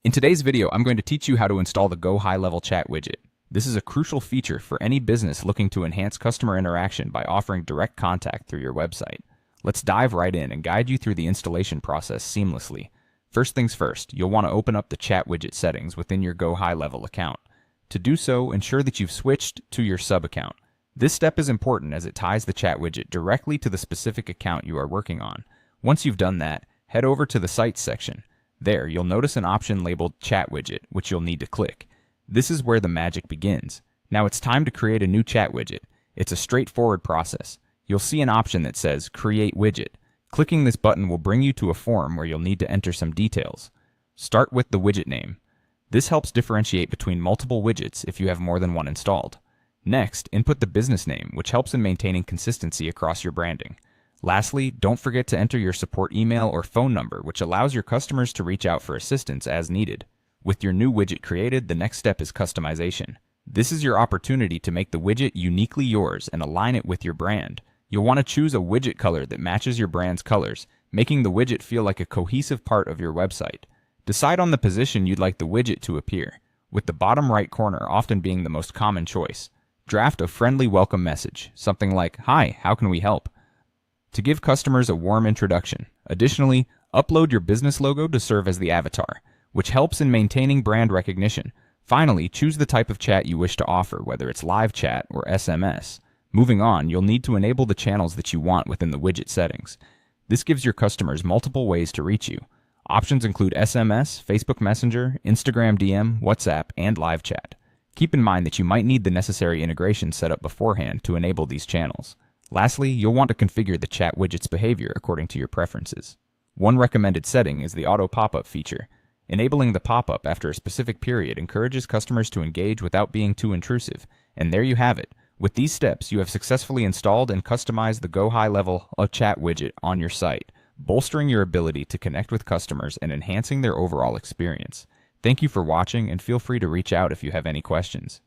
In today's video, I'm going to teach you how to install the GoHighLevel chat widget. This is a crucial feature for any business looking to enhance customer interaction by offering direct contact through your website. Let's dive right in and guide you through the installation process seamlessly. First things first, you'll want to open up the chat widget settings within your GoHighLevel account. To do so, ensure that you've switched to your sub-account. This step is important as it ties the chat widget directly to the specific account you are working on. Once you've done that, head over to the Sites section. There, you'll notice an option labeled Chat Widget, which you'll need to click. This is where the magic begins. Now it's time to create a new chat widget. It's a straightforward process. You'll see an option that says Create Widget. Clicking this button will bring you to a form where you'll need to enter some details. Start with the widget name. This helps differentiate between multiple widgets if you have more than one installed. Next, input the business name, which helps in maintaining consistency across your branding. Lastly, don't forget to enter your support email or phone number, which allows your customers to reach out for assistance as needed. With your new widget created, the next step is customization. This is your opportunity to make the widget uniquely yours and align it with your brand. You'll want to choose a widget color that matches your brand's colors, making the widget feel like a cohesive part of your website. Decide on the position you'd like the widget to appear, with the bottom right corner often being the most common choice. Draft a friendly welcome message, something like, "Hi, how can we help?" to give customers a warm introduction. Additionally, upload your business logo to serve as the avatar, which helps in maintaining brand recognition. Finally, choose the type of chat you wish to offer, whether it's live chat or SMS. Moving on, you'll need to enable the channels that you want within the widget settings. This gives your customers multiple ways to reach you. Options include SMS, Facebook Messenger, Instagram DM, WhatsApp, and live chat. Keep in mind that you might need the necessary integration set up beforehand to enable these channels. Lastly, you'll want to configure the chat widget's behavior according to your preferences. One recommended setting is the auto pop-up feature. Enabling the pop-up after a specific period encourages customers to engage without being too intrusive. And there you have it. With these steps, you have successfully installed and customized the GoHighLevel chat widget on your site, bolstering your ability to connect with customers and enhancing their overall experience. Thank you for watching, and feel free to reach out if you have any questions.